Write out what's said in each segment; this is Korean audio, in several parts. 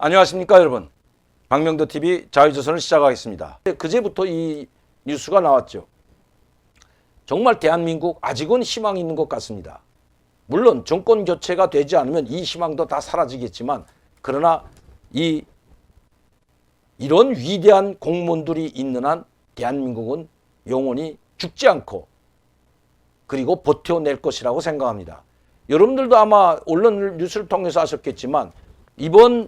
안녕하십니까 여러분. 박명도TV 자유조선을 시작하겠습니다. 그제부터 이 뉴스가 나왔죠. 정말 대한민국 아직은 희망이 있는 것 같습니다. 물론 정권 교체가 되지 않으면 이 희망도 다 사라지겠지만, 그러나 이런 위대한 공무원들이 있는 한 대한민국은 영원히 죽지 않고 그리고 버텨낼 것이라고 생각합니다. 여러분들도 아마 언론 뉴스를 통해서 아셨겠지만, 이번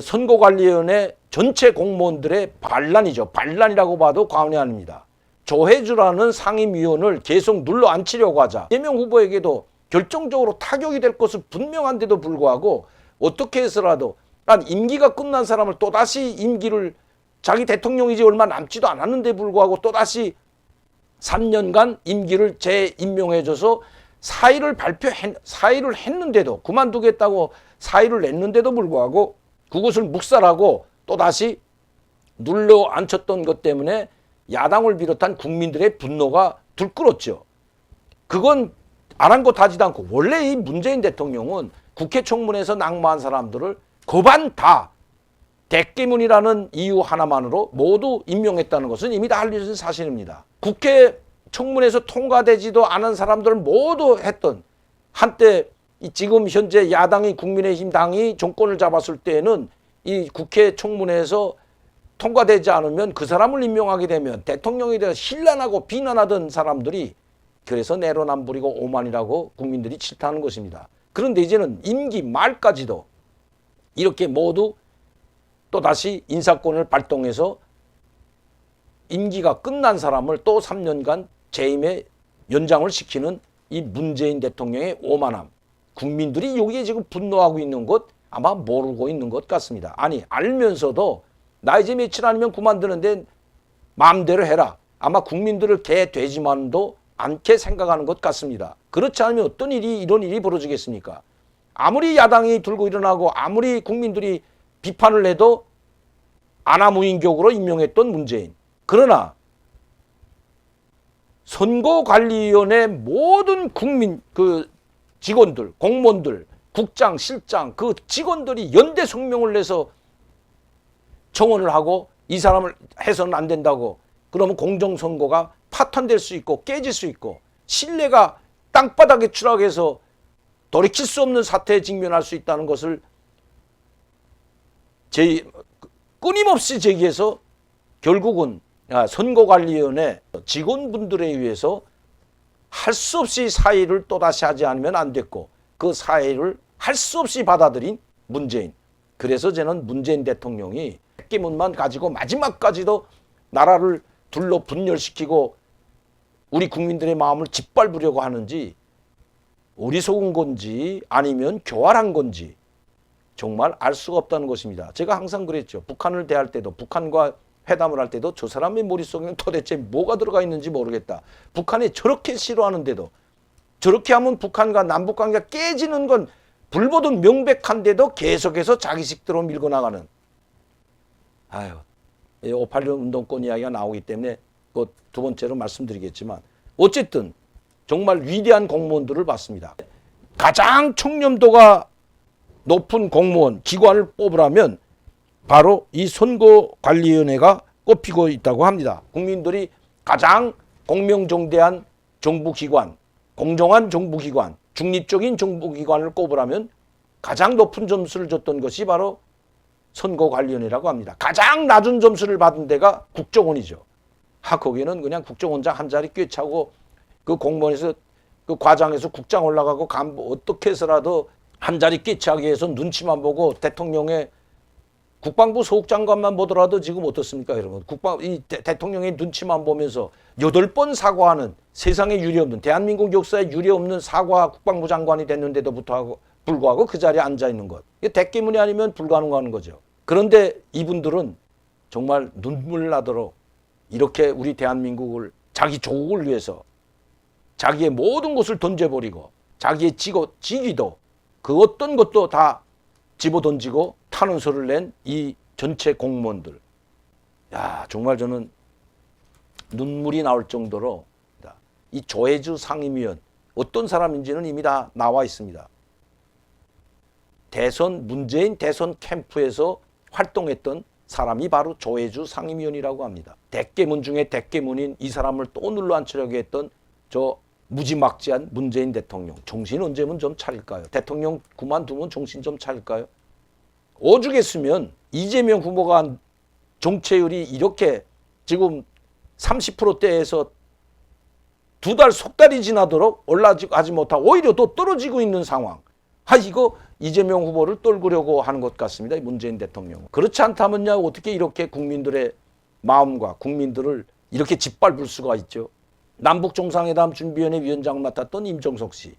선거관리위원회 전체 공무원들의 반란이죠. 반란이라고 봐도 과언이 아닙니다. 조혜주라는 상임위원을 계속 눌러 앉히려고 하자 이재명 후보에게도 결정적으로 타격이 될 것은 분명한데도 불구하고, 어떻게 해서라도 난 임기가 끝난 사람을 또다시 임기를, 자기 대통령이지 얼마 남지도 않았는데 불구하고 또다시 3년간 임기를 재임명해줘서 사의를 했는데도, 그만두겠다고 사의를 냈는데도 불구하고 그것을 묵살하고 또다시 눌러 앉혔던 것 때문에 야당을 비롯한 국민들의 분노가 들끓었죠. 그건 아랑곳하지도 않고, 원래 이 문재인 대통령은 국회 청문회에서 낙마한 사람들을 거반 다 대깨문이라는 이유 하나만으로 모두 임명했다는 것은 이미 다 알려진 사실입니다. 국회 청문회에서 통과되지도 않은 사람들을 모두 했던, 한때 지금 현재 야당이 국민의힘 당이 정권을 잡았을 때에는 이 국회 청문회에서 통과되지 않으면 그 사람을 임명하게 되면 대통령에 대해서 신란하고 비난하던 사람들이 그래서 내로남불이고 오만이라고 국민들이 질타하는 것입니다. 그런데 이제는 임기 말까지도 이렇게 모두 또다시 인사권을 발동해서 임기가 끝난 사람을 또 3년간 재임에 연장을 시키는 이 문재인 대통령의 오만함. 국민들이 여기에 지금 분노하고 있는 것 아마 모르고 있는 것 같습니다. 아니, 알면서도 나 이제 며칠 아니면 그만두는데 마음대로 해라. 아마 국민들을 개 돼지만도 않게 생각하는 것 같습니다. 그렇지 않으면 어떤 일이, 이런 일이 벌어지겠습니까? 아무리 야당이 들고 일어나고 아무리 국민들이 비판을 해도 아나무인격으로 임명했던 문재인. 그러나 선거관리위원회 모든 국민, 직원들, 공무원들, 국장, 실장, 그 직원들이 연대 성명을 내서 청원을 하고 이 사람을 해서는 안 된다고, 그러면 공정선거가 파탄될 수 있고 깨질 수 있고 신뢰가 땅바닥에 추락해서 돌이킬 수 없는 사태에 직면할 수 있다는 것을 끊임없이 제기해서 결국은 선거관리위원회 직원분들에 의해서 할 수 없이 사의를 또다시 하지 않으면 안 됐고, 그 사의를 할 수 없이 받아들인 문재인. 그래서 저는 문재인 대통령이 백기문만 가지고 마지막까지도 나라를 둘러 분열시키고 우리 국민들의 마음을 짓밟으려고 하는지, 어리석은 건지 아니면 교활한 건지 정말 알 수가 없다는 것입니다. 제가 항상 그랬죠. 북한을 대할 때도, 북한과 회담을 할 때도 저 사람의 머릿속에는 도대체 뭐가 들어가 있는지 모르겠다. 북한이 저렇게 싫어하는데도, 저렇게 하면 북한과 남북관계가 깨지는 건 불보듯 명백한데도 계속해서 자기식대로 밀고 나가는. 586 운동권 이야기가 나오기 때문에 그 두 번째로 말씀드리겠지만, 어쨌든 정말 위대한 공무원들을 봤습니다. 가장 청렴도가 높은 공무원 기관을 뽑으라면 바로 이 선거관리위원회가 꼽히고 있다고 합니다. 국민들이 가장 공명정대한 정부기관, 공정한 정부기관, 중립적인 정부기관을 꼽으라면 가장 높은 점수를 줬던 것이 바로 선거관리위원회라고 합니다. 가장 낮은 점수를 받은 데가 국정원이죠. 거기는 그냥 국정원장 한 자리 꿰차고 그 공무원에서, 그 과장에서 국장 올라가고 어떻게 해서라도 한 자리 꿰차기 위해서 눈치만 보고, 대통령의 국방부 소국장관만 보더라도 지금 어떻습니까, 여러분? 대통령의 눈치만 보면서 8번 사과하는, 세상에 유례없는, 대한민국 역사에 유례없는 사과 국방부 장관이 됐는데도 불구하고 그 자리에 앉아 있는 것. 이게 대깨문이 아니면 불가능한 거죠. 그런데 이분들은 정말 눈물 나도록 이렇게 우리 대한민국을, 자기 조국을 위해서 자기의 모든 것을 던져버리고 자기의 직위도 그 어떤 것도 다 집어던지고 탄원서를 낸 이 전체 공무원들. 정말 저는 눈물이 나올 정도로 이 조혜주 상임위원 어떤 사람인지는 이미 다 나와 있습니다. 문재인 대선 캠프에서 활동했던 사람이 바로 조혜주 상임위원이라고 합니다. 대깨문 중에 대깨문인 이 사람을 또 눌러앉히려고 했던 저 무지막지한 문재인 대통령. 정신 언제면 좀 차릴까요? 대통령 그만두면 정신 좀 차릴까요? 오죽했으면 이재명 후보가 한 정치율이 이렇게 지금 30%대에서 두 달, 석 달이 지나도록 올라가지 못하고 오히려 또 떨어지고 있는 상황. 이거 이재명 후보를 떨구려고 하는 것 같습니다. 문재인 대통령은. 그렇지 않다면야 어떻게 이렇게 국민들의 마음과 국민들을 이렇게 짓밟을 수가 있죠. 남북정상회담 준비위원회 위원장을 맡았던 임종석 씨.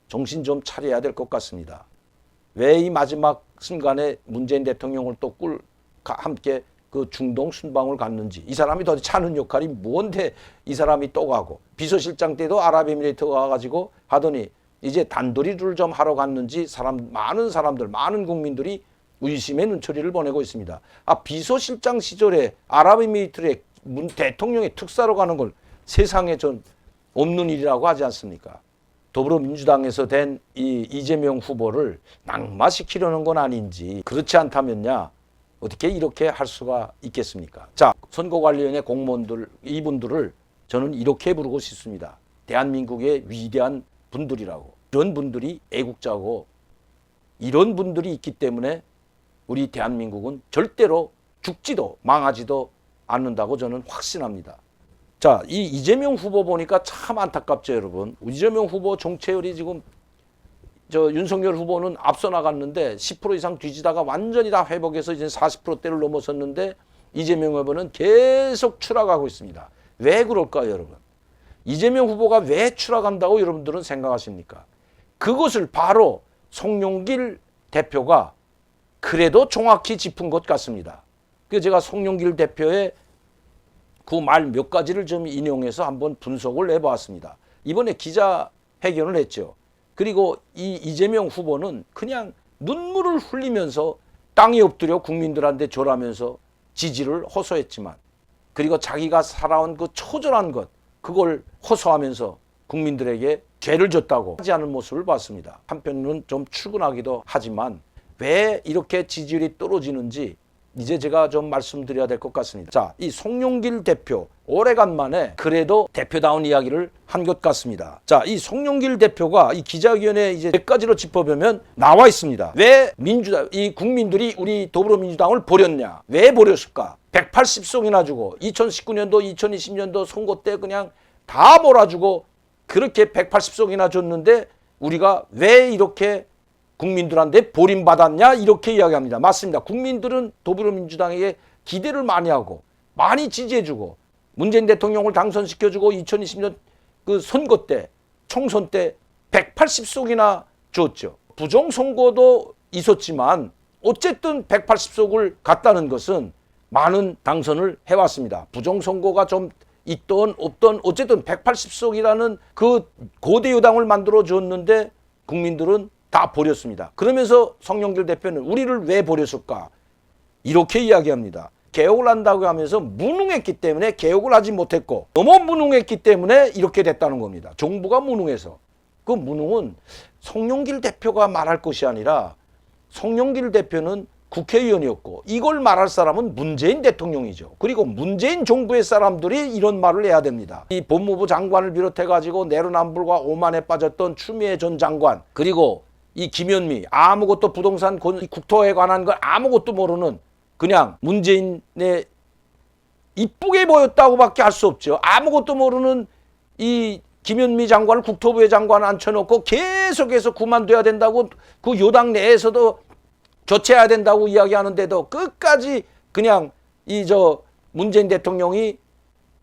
정신 좀 차려야 될 것 같습니다. 왜 이 마지막 순간에 문재인 대통령을 또 함께 그 중동 순방을 갔는지. 이 사람이 도대체 하는 역할이 뭔데 이 사람이 또 가고. 비서실장 때도 아랍에미레이트 가가지고 하더니 이제 단도리를 좀 하러 갔는지 많은 국민들이 의심의 눈초리를 보내고 있습니다. 비서실장 시절에 아랍에미레이트에 대통령의 특사로 가는 걸 세상에 전 없는 일이라고 하지 않습니까? 더불어민주당에서 된 이 이재명 후보를 낙마시키려는 건 아닌지, 그렇지 않다면야 어떻게 이렇게 할 수가 있겠습니까? 자, 선거관리위원회 공무원들, 이분들을 저는 이렇게 부르고 싶습니다. 대한민국의 위대한 분들이라고. 이런 분들이 애국자고 이런 분들이 있기 때문에 우리 대한민국은 절대로 죽지도 망하지도 않는다고 저는 확신합니다. 자, 이 이재명 후보 보니까 참 안타깝죠, 여러분. 이재명 후보 정치율이 지금 윤석열 후보는 앞서 나갔는데 10% 이상 뒤지다가 완전히 다 회복해서 이제 40%대를 넘어섰는데 이재명 후보는 계속 추락하고 있습니다. 왜 그럴까요, 여러분? 이재명 후보가 왜 추락한다고 여러분들은 생각하십니까? 그것을 바로 송영길 대표가 그래도 정확히 짚은 것 같습니다. 그래서 제가 송영길 대표의 그 말 몇 가지를 좀 인용해서 한번 분석을 해보았습니다. 이번에 기자회견을 했죠. 그리고 이 이재명 후보는 그냥 눈물을 흘리면서 땅에 엎드려 국민들한테 절하면서 지지를 호소했지만, 그리고 자기가 살아온 그 처절한 것, 그걸 호소하면서 국민들에게 죄를 졌다고 하지 않은 모습을 봤습니다. 한편으로는 좀 출근하기도 하지만 왜 이렇게 지지율이 떨어지는지 이제 제가 좀 말씀드려야 될 것 같습니다. 자, 이 송영길 대표 오래간만에 그래도 대표다운 이야기를 한 것 같습니다. 자, 이 송영길 대표가 이 기자회견에 이제 몇 가지로 짚어보면 나와 있습니다. 왜 이 국민들이 우리 더불어민주당을 버렸냐? 왜 버렸을까? 180석이나 주고 2019년도, 2020년도 선거 때 그냥 다 몰아주고 그렇게 180석이나 줬는데 우리가 왜 이렇게 국민들한테 버림받았냐, 이렇게 이야기합니다. 맞습니다. 국민들은 더불어민주당에게 기대를 많이 하고 많이 지지해주고 문재인 대통령을 당선시켜주고 2020년 그 선거 때, 총선 때 180석이나 줬죠. 부정선거도 있었지만 어쨌든 180석을 갔다는 것은 많은 당선을 해왔습니다. 부정선거가 좀 있던 없던 어쨌든 180석이라는 그 고대 여당을 만들어 줬는데 국민들은 다 버렸습니다. 그러면서 송영길 대표는 우리를 왜 버렸을까? 이렇게 이야기합니다. 개혁을 한다고 하면서 무능했기 때문에 개혁을 하지 못했고 너무 무능했기 때문에 이렇게 됐다는 겁니다. 정부가 무능해서. 그 무능은 송영길 대표가 말할 것이 아니라 송영길 대표는 국회의원이었고 이걸 말할 사람은 문재인 대통령이죠. 그리고 문재인 정부의 사람들이 이런 말을 해야 됩니다. 이 법무부 장관을 비롯해 가지고 내로남불과 오만에 빠졌던 추미애 전 장관, 그리고 이 김현미, 아무것도 부동산 국토에 관한 걸 아무것도 모르는 그냥 문재인의 이쁘게 보였다고밖에 할 수 없죠. 아무것도 모르는 이 김현미 장관을 국토부의 장관을 앉혀놓고 계속해서 그만둬야 된다고 그 여당 내에서도 교체해야 된다고 이야기하는데도 끝까지 그냥 문재인 대통령이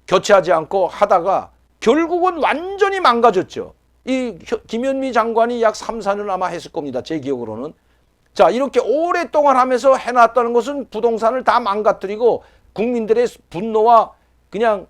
교체하지 않고 하다가 결국은 완전히 망가졌죠. 이 김현미 장관이 약 3, 4년 아마 했을 겁니다. 제 기억으로는. 자, 이렇게 오랫동안 하면서 해놨다는 것은 부동산을 다 망가뜨리고 국민들의 분노와 그냥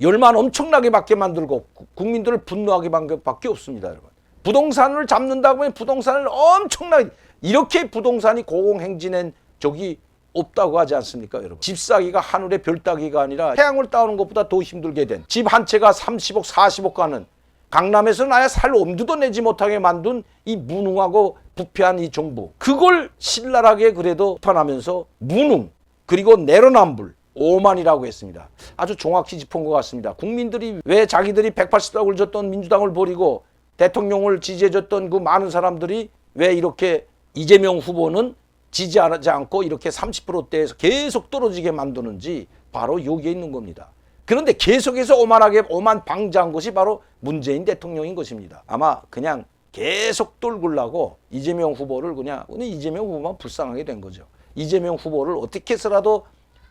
열만 엄청나게 받게 만들고 국민들을 분노하게 밖에 없습니다, 여러분. 부동산을 잡는다고 하면 부동산을 엄청나게, 이렇게 부동산이 고공행진한 적이 없다고 하지 않습니까, 여러분? 집 사기가 하늘의 별 따기가 아니라 태양을 따오는 것보다 더 힘들게 된 집 한 채가 30억, 40억 가는 강남에서는 아예 살 엄두도 내지 못하게 만든 이 무능하고 부패한 이 정부, 그걸 신랄하게 그래도 비판하면서 무능 그리고 내로남불 오만이라고 했습니다. 아주 정확히 짚은 것 같습니다. 국민들이 왜 자기들이 180석을 줬던 민주당을 버리고 대통령을 지지해줬던 그 많은 사람들이 왜 이렇게 이재명 후보는 지지하지 않고 이렇게 30%대에서 계속 떨어지게 만드는지 바로 여기에 있는 겁니다. 그런데 계속해서 오만 방자한 것이 바로 문재인 대통령인 것입니다. 아마 그냥 계속 떨굴라고 이재명 후보를 그냥 이재명 후보만 불쌍하게 된 거죠. 이재명 후보를 어떻게 해서라도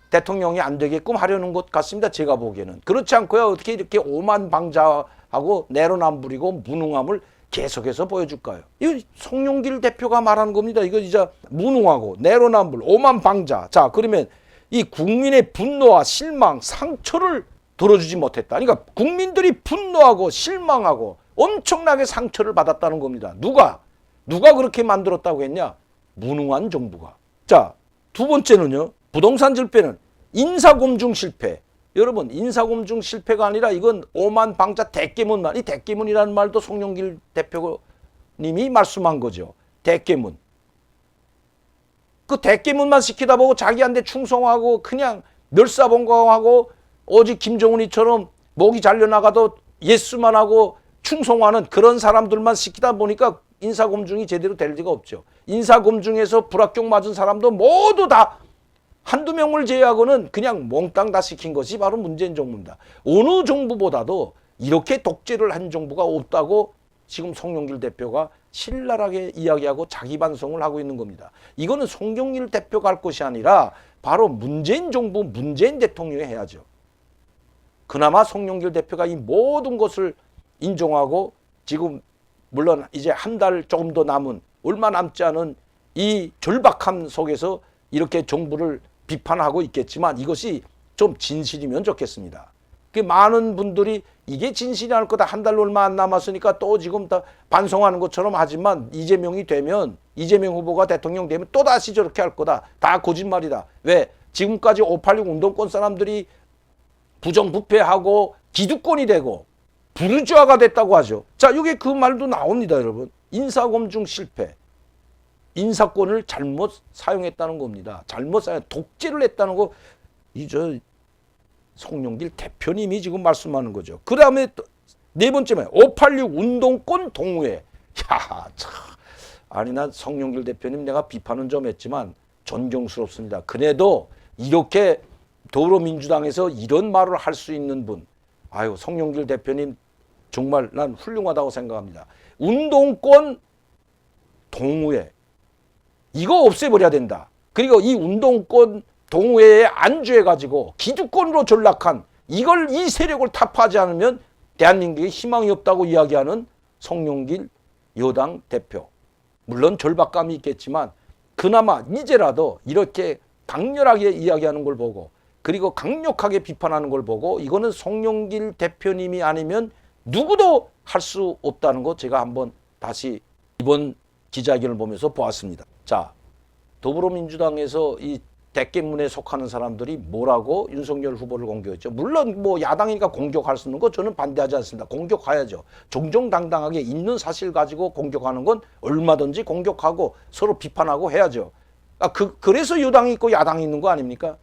대통령이 안 되게끔 하려는 것 같습니다. 제가 보기에는. 그렇지 않고요. 어떻게 이렇게 오만방자하고 내로남불이고 무능함을 계속해서 보여줄까요? 이거 송영길 대표가 말하는 겁니다. 이거 진짜 무능하고 내로남불, 오만방자. 자, 그러면 이 국민의 분노와 실망, 상처를 덜어주지 못했다. 그러니까 국민들이 분노하고 실망하고 엄청나게 상처를 받았다는 겁니다. 누가 그렇게 만들었다고 했냐? 무능한 정부가. 자, 두 번째는요. 부동산 질패는 인사검증 실패. 여러분, 인사검증 실패가 아니라 이건 오만방자 대깨문만. 이 대깨문이라는 말도 송영길 대표님이 말씀한 거죠. 대깨문. 그 대깨문만 시키다 보고 자기한테 충성하고 그냥 멸사봉강하고 오직 김정은이처럼 목이 잘려나가도 예스만 하고 충성하는 그런 사람들만 시키다 보니까 인사검증이 제대로 될 리가 없죠. 인사검증에서 불합격 맞은 사람도 모두 다 한두 명을 제외하고는 그냥 몽땅 다 시킨 것이 바로 문재인 정부입니다. 어느 정부보다도 이렇게 독재를 한 정부가 없다고 지금 송영길 대표가 신랄하게 이야기하고 자기 반성을 하고 있는 겁니다. 이거는 송영길 대표가 할 것이 아니라 바로 문재인 정부, 문재인 대통령이 해야죠. 그나마 송영길 대표가 이 모든 것을 인정하고 지금 물론 이제 한 달 조금 더 남은 얼마 남지 않은 이 절박함 속에서 이렇게 정부를 비판하고 있겠지만 이것이 좀 진실이면 좋겠습니다. 그 많은 분들이 이게 진실이 아닐 거다. 한 달 얼마 안 남았으니까 또 지금 다 반성하는 것처럼 하지만 이재명 후보가 대통령 되면 또다시 저렇게 할 거다. 다 거짓말이다. 왜? 지금까지 586 운동권 사람들이 부정부패하고 기득권이 되고 부르주아가 됐다고 하죠. 자, 이게 그 말도 나옵니다, 여러분. 인사검증 실패. 인사권을 잘못 사용했다는 겁니다. 독재를 했다는 거, 송영길 대표님이 지금 말씀하는 거죠. 그 다음에 네 번째는 586 운동권 동우회. 야, 참. 아니, 난 송영길 대표님 내가 비판은 좀 했지만 존경스럽습니다. 그래도 이렇게 더불어민주당에서 이런 말을 할 수 있는 분. 아유, 송영길 대표님 정말 난 훌륭하다고 생각합니다. 운동권 동우회. 이거 없애버려야 된다. 그리고 이 운동권 동우회에 안주해가지고 기득권으로 전락한 이 세력을 타파하지 않으면 대한민국에 희망이 없다고 이야기하는 송영길 여당 대표. 물론 절박감이 있겠지만 그나마 이제라도 이렇게 강렬하게 이야기하는 걸 보고 그리고 강력하게 비판하는 걸 보고 이거는 송영길 대표님이 아니면 누구도 할 수 없다는 거 제가 한번 다시 이번 기자회견을 보면서 보았습니다. 자, 더불어민주당에서 이 대깨문에 속하는 사람들이 뭐라고 윤석열 후보를 공격했죠. 물론 뭐 야당이니까 공격할 수 있는 거 저는 반대하지 않습니다. 공격해야죠. 정정당당하게 있는 사실 가지고 공격하는 건 얼마든지 공격하고 서로 비판하고 해야죠. 그래서 여당이 있고 야당이 있는 거 아닙니까?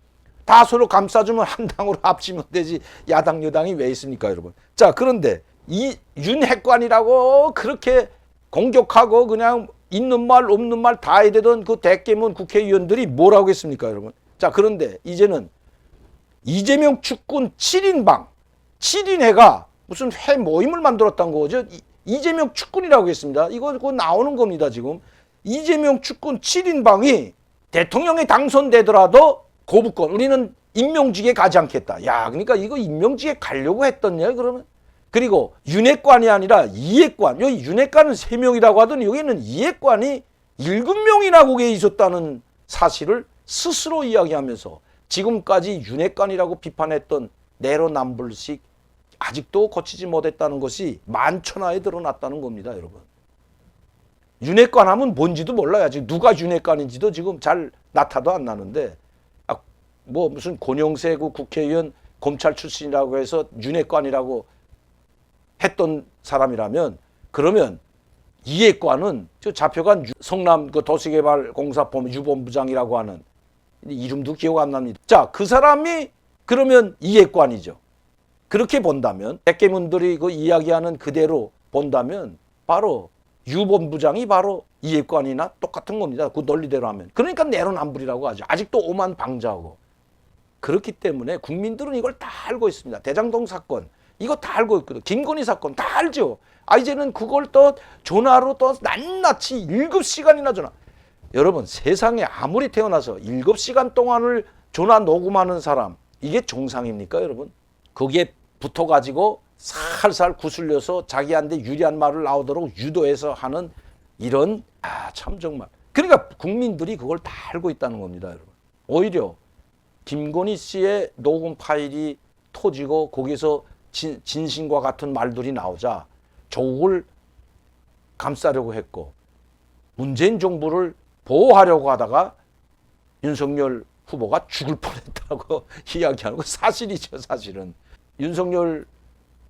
다 서로 감싸주면 한 당으로 합치면 되지 야당 여당이 왜 있습니까, 여러분? 자, 그런데 이 윤핵관이라고 그렇게 공격하고 그냥 있는 말 없는 말 다 해대던 그 대깨문 국회의원들이 뭐라고 했습니까, 여러분? 자, 그런데 이제는 이재명 축군 7인방 7인회가 무슨 회 모임을 만들었다는 거죠. 이재명 축군이라고 했습니다. 이거 나오는 겁니다, 지금. 이재명 축군 7인방이 대통령에 당선되더라도 거부권, 우리는 임명직에 가지 않겠다. 야, 그러니까 이거 임명직에 가려고 했던냐, 그러면? 그리고 윤핵관이 아니라 이핵관, 여기 윤핵관은 3명이라고 하더니 여기는 이핵관이 7명이나 거기에 있었다는 사실을 스스로 이야기하면서 지금까지 윤핵관이라고 비판했던 내로남불식 아직도 고치지 못했다는 것이 만천하에 드러났다는 겁니다, 여러분. 윤핵관 하면 뭔지도 몰라요. 아직 누가 윤핵관인지도 지금 잘 나타도 안 나는데 뭐 무슨 권영세 국회의원 검찰 출신이라고 해서 윤핵관이라고 했던 사람이라면 그러면 이해관은 저 잡혀간 성남 그 도시개발공사법 유본부장이라고 하는 이름도 기억 안 납니다. 자, 그 사람이 그러면 이해관이죠. 그렇게 본다면 백개문들이 그 이야기하는 그대로 본다면 바로 유본부장이 바로 이해관이나 똑같은 겁니다. 그 논리대로 하면. 그러니까 내로남불이라고 하죠. 아직도 오만방자하고. 그렇기 때문에 국민들은 이걸 다 알고 있습니다. 대장동 사건 이거 다 알고 있거든. 김건희 사건 다 알죠. 이제는 그걸 또 전화로 또 낱낱이 7시간이나 전화. 여러분 세상에 아무리 태어나서 7시간 동안을 전화 녹음하는 사람 이게 정상입니까 여러분? 거기에 붙어가지고 살살 구슬려서 자기한테 유리한 말을 나오도록 유도해서 하는 이런 참 정말 그러니까 국민들이 그걸 다 알고 있다는 겁니다 여러분. 오히려 김건희 씨의 녹음 파일이 터지고 거기서 진심과 같은 말들이 나오자 조국을 감싸려고 했고 문재인 정부를 보호하려고 하다가 윤석열 후보가 죽을 뻔했다고 이야기하는 거 사실이죠. 사실은 윤석열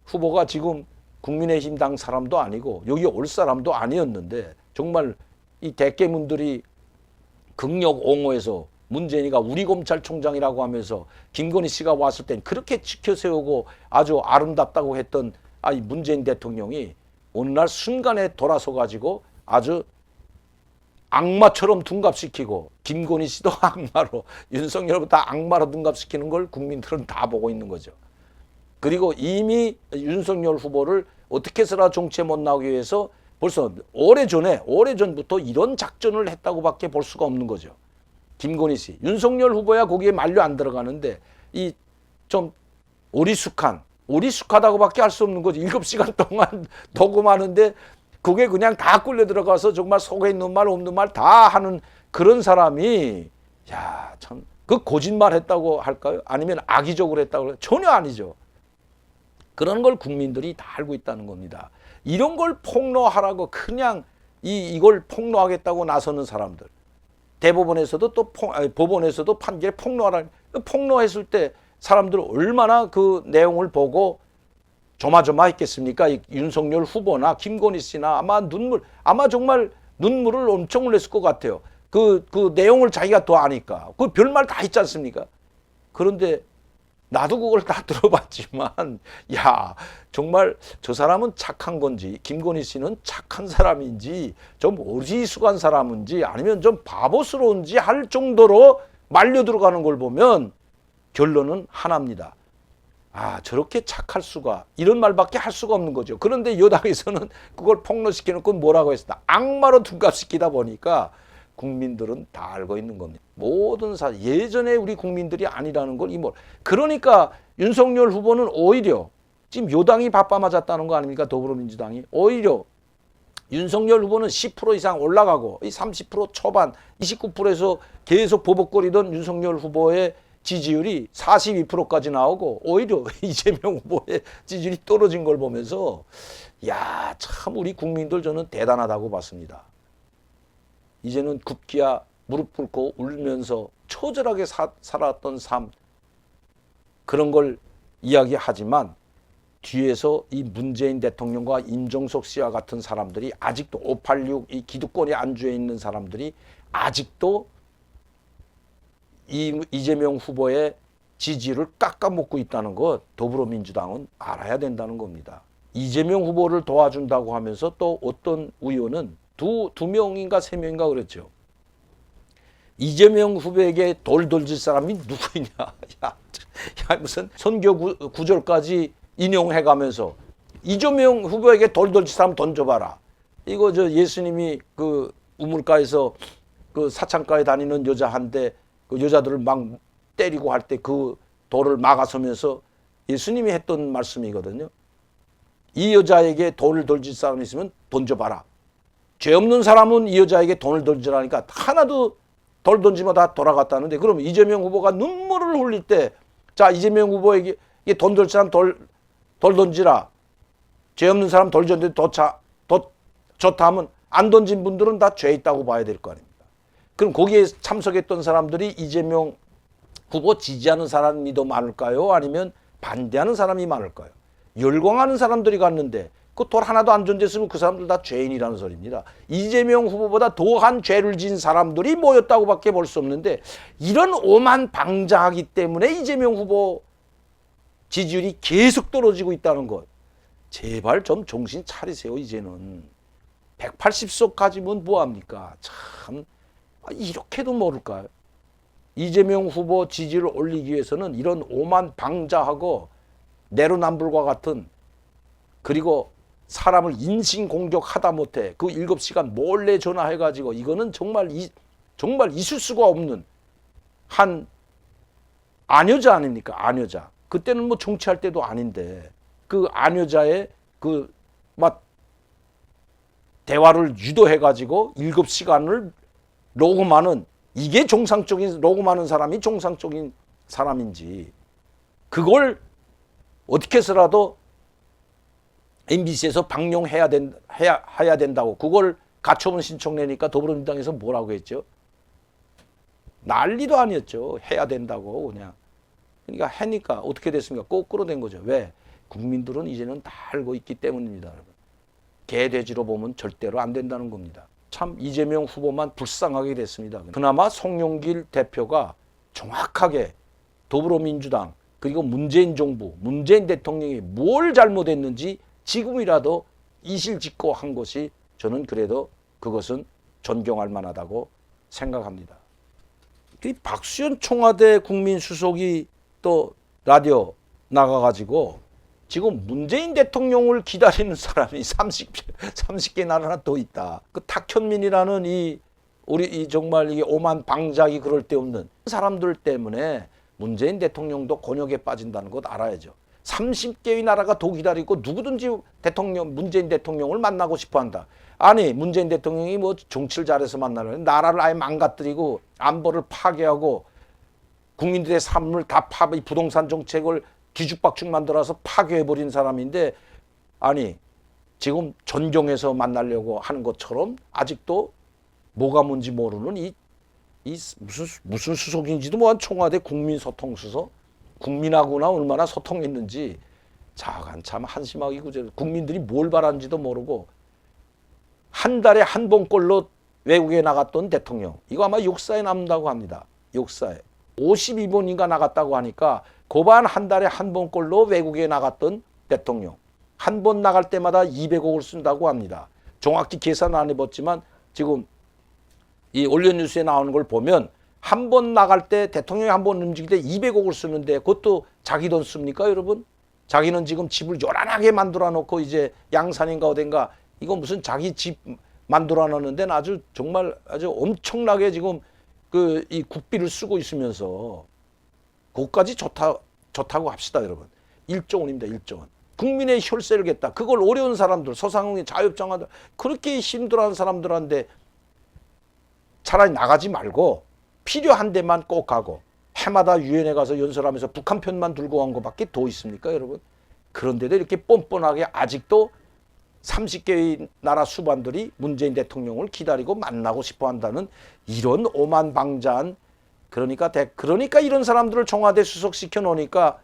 후보가 지금 국민의힘 당 사람도 아니고 여기 올 사람도 아니었는데 정말 이 대깨문들이 극력 옹호해서 문재인이가 우리 검찰총장이라고 하면서 김건희 씨가 왔을 땐 그렇게 지켜세우고 아주 아름답다고 했던 이 문재인 대통령이 어느 날 순간에 돌아서 가지고 아주 악마처럼 둔갑시키고 김건희 씨도 악마로 윤석열도 다 악마로 둔갑시키는 걸 국민들은 다 보고 있는 거죠. 그리고 이미 윤석열 후보를 어떻게 해서라 정치에 못 나오기 위해서 벌써 오래전부터 이런 작전을 했다고밖에 볼 수가 없는 거죠. 김건희 씨, 윤석열 후보야 거기에 만류 안 들어가는데 이 좀 오리숙하다고밖에 할 수 없는 거죠. 7시간 동안 녹음하는데 그게 그냥 다 끌려 들어가서 정말 속에 있는 말 없는 말 다 하는 그런 사람이 참 그 거짓말 했다고 할까요? 아니면 악의적으로 했다고 할까요? 전혀 아니죠. 그런 걸 국민들이 다 알고 있다는 겁니다. 이런 걸 폭로하라고 그냥 이걸 폭로하겠다고 나서는 사람들. 대법원에서도 법원에서도 판결 폭로했을 때 사람들 얼마나 그 내용을 보고 조마조마했겠습니까? 윤석열 후보나 김건희 씨나 아마 정말 눈물을 엄청 흘렸을 것 같아요. 그 내용을 자기가 더 아니까. 그 별말 다 있지 않습니까? 그런데 나도 그걸 다 들어봤지만 정말 저 사람은 착한 건지 김건희 씨는 착한 사람인지 좀 어리숙한 사람인지 아니면 좀 바보스러운지 할 정도로 말려 들어가는 걸 보면 결론은 하나입니다. 저렇게 착할 수가 이런 말밖에 할 수가 없는 거죠. 그런데 여당에서는 그걸 폭로시키는 건 뭐라고 했습니다. 악마로 둔갑시키다 보니까 국민들은 다 알고 있는 겁니다. 모든 예전에 우리 국민들이 아니라는 걸 그러니까 윤석열 후보는 오히려 지금 여당이 바빠 맞았다는 거 아닙니까? 더불어민주당이 오히려 윤석열 후보는 10% 이상 올라가고 30% 초반 29%에서 계속 버벅거리던 윤석열 후보의 지지율이 42%까지 나오고 오히려 이재명 후보의 지지율이 떨어진 걸 보면서 참 우리 국민들 저는 대단하다고 봤습니다. 이제는 급기야 무릎 꿇고 울면서 처절하게 살았던 삶 그런 걸 이야기하지만 뒤에서 이 문재인 대통령과 임종석 씨와 같은 사람들이 아직도 586 이 기득권에 안주해 있는 사람들이 아직도 이재명 후보의 지지를 깎아먹고 있다는 것 더불어민주당은 알아야 된다는 겁니다. 이재명 후보를 도와준다고 하면서 또 어떤 의원은 두 명인가 3명인가 그랬죠. 이재명 후보에게 돌 던질 사람이 누구냐. 무슨 선교 구절까지 인용해가면서 이재명 후보에게 돌 던질 사람 던져봐라. 이거 예수님이 그 우물가에서 그 사창가에 다니는 여자한테 그 여자들을 막 때리고 할 때 그 돌을 막아서면서 예수님이 했던 말씀이거든요. 이 여자에게 돌을 던질 사람이 있으면 던져봐라. 죄 없는 사람은 이 여자에게 돈을 던지라니까 하나도 돌 던지면 다 돌아갔다는데 그럼 이재명 후보가 눈물을 흘릴 때 이재명 후보에게 돈 던질 사람 돌 던지라. 죄 없는 사람 돌 던지는데 더 좋다 하면 안 던진 분들은 다 죄 있다고 봐야 될 거 아닙니까? 그럼 거기에 참석했던 사람들이 이재명 후보 지지하는 사람이 더 많을까요? 아니면 반대하는 사람이 많을까요? 열광하는 사람들이 갔는데 그 돌 하나도 안 존재했으면 그 사람들 다 죄인이라는 소리입니다. 이재명 후보보다 더한 죄를 지은 사람들이 모였다고밖에 볼 수 없는데 이런 오만방자하기 때문에 이재명 후보 지지율이 계속 떨어지고 있다는 것. 제발 좀 정신 차리세요. 이제는 180석 가지면 뭐합니까? 참 이렇게도 모를까요? 이재명 후보 지지를 올리기 위해서는 이런 오만방자하고 내로남불과 같은, 그리고 사람을 인신공격하다 못해 그 7시간 몰래 전화해가지고, 이거는 정말 있을 수가 없는 한 안여자 아닙니까? 안여자. 그때는 뭐 정치할 때도 아닌데 그 안여자의 그 막 대화를 유도해가지고 7시간을 녹음하는, 이게 정상적인, 녹음하는 사람이 정상적인 사람인지, 그걸 어떻게 해서라도 MBC에서 방영해야 해야 된다고 그걸 가처분 신청 내니까 더불어민주당에서 뭐라고 했죠? 난리도 아니었죠. 해야 된다고 그냥. 그러니까 하니까 어떻게 됐습니까? 거꾸로 된 거죠. 왜? 국민들은 이제는 다 알고 있기 때문입니다. 여러분. 개돼지로 보면 절대로 안 된다는 겁니다. 참 이재명 후보만 불쌍하게 됐습니다. 그나마 송영길 대표가 정확하게 더불어민주당 그리고 문재인 정부, 문재인 대통령이 뭘 잘못했는지 지금이라도 이실직고한 것이 저는 그래도 그것은 존경할 만하다고 생각합니다. 박수현 청와대 국민수석이 또 라디오 나가가지고 지금 문재인 대통령을 기다리는 사람이 30개 나라나 더 있다. 그 탁현민이라는 우리 정말 이게 오만방자기 그럴 데 없는 사람들 때문에 문재인 대통령도 곤욕에 빠진다는 것 알아야죠. 30개의 나라가 더 기다리고 누구든지 문재인 대통령을 만나고 싶어 한다. 아니, 문재인 대통령이 뭐 정치를 잘해서 만나는, 나라를 아예 망가뜨리고 안보를 파괴하고 국민들의 삶을 다 부동산 정책을 뒤죽박죽 만들어서 파괴해버린 사람인데, 아니, 지금 존경해서 만나려고 하는 것처럼 아직도 뭐가 뭔지 모르는 무슨 수석인지도 뭐한 청와대 국민소통수석? 국민하고나 얼마나 소통했는지 참 한심하게 구제. 국민들이 뭘 바라는지도 모르고 한 달에 한 번꼴로 외국에 나갔던 대통령, 이거 아마 역사에 남는다고 합니다. 역사에 52번인가 나갔다고 하니까 고반 한 달에 한 번꼴로 외국에 나갔던 대통령, 한 번 나갈 때마다 200억을 쓴다고 합니다. 정확히 계산 안 해봤지만 지금 이 온라인뉴스에 나오는 걸 보면 한 번 나갈 때, 대통령이 한 번 움직일 때 200억을 쓰는데 그것도 자기 돈 씁니까, 여러분? 자기는 지금 집을 요란하게 만들어 놓고 이제 양산인가 어딘가, 이거 무슨 자기 집 만들어 놓는데 아주 정말 아주 엄청나게 지금 이 국비를 쓰고 있으면서 그것까지 좋다고 합시다, 여러분. 1조 원입니다, 1조 원. 국민의 혈세를 겠다. 그걸 어려운 사람들, 소상공인, 자영업자들, 그렇게 힘들어하는 사람들한테 차라리 나가지 말고 필요한 데만 꼭 가고, 해마다 유엔에 가서 연설하면서 북한 편만 들고 간 것밖에 더 있습니까, 여러분? 그런데도 이렇게 뻔뻔하게 아직도 30개의 나라 수반들이 문재인 대통령을 기다리고 만나고 싶어 한다는 이런 오만방자한, 그러니까 이런 사람들을 청와대 수석시켜 놓으니까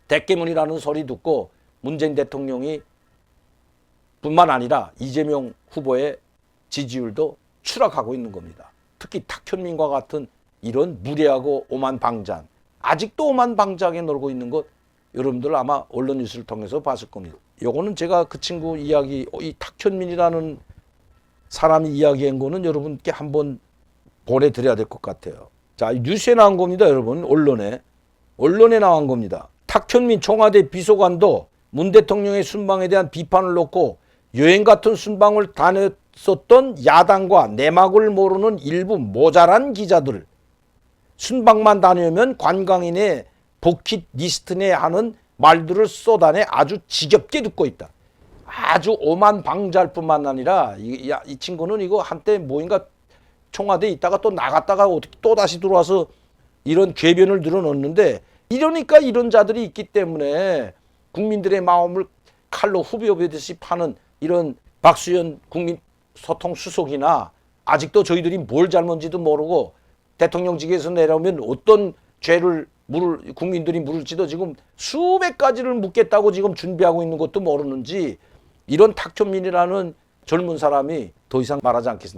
대깨문이라는 소리 듣고 문재인 대통령이 뿐만 아니라 이재명 후보의 지지율도 추락하고 있는 겁니다. 특히 탁현민과 같은 이런 무례하고 오만방자한, 아직도 오만방자하게 놀고 있는 것 여러분들 아마 언론 뉴스를 통해서 봤을 겁니다. 요거는 제가 그 친구 이야기, 이 탁현민이라는 사람이 이야기한 거는 여러분께 한번 보내드려야 될 것 같아요. 자, 뉴스에 나온 겁니다, 여러분. 언론에 나온 겁니다. 탁현민 청와대 비서관도 문 대통령의 순방에 대한 비판을 놓고 여행 같은 순방을 다녔었던 야당과 내막을 모르는 일부 모자란 기자들, 순방만 다녀오면 관광인의 버킷리스트네 하는 말들을 쏟아내 아주 지겹게 듣고 있다. 아주 오만방자할 뿐만 아니라 이 친구는 이거 한때 뭐인가 청와대에 있다가 또 나갔다가 어떻게 또 다시 들어와서 이런 궤변을 늘어놓는데, 이러니까 이런 자들이 있기 때문에 국민들의 마음을 칼로 후벼베듯이 파는 이런 박수현 국민소통수석이나, 아직도 저희들이 뭘 잘못인지도 모르고 대통령직에서 내려오면 어떤 죄를 국민들이 물을지도 지금 수백 가지를 묻겠다고 지금 준비하고 있는 것도 모르는지 이런 탁천민이라는 젊은 사람이 더 이상 말하지 않겠습니다.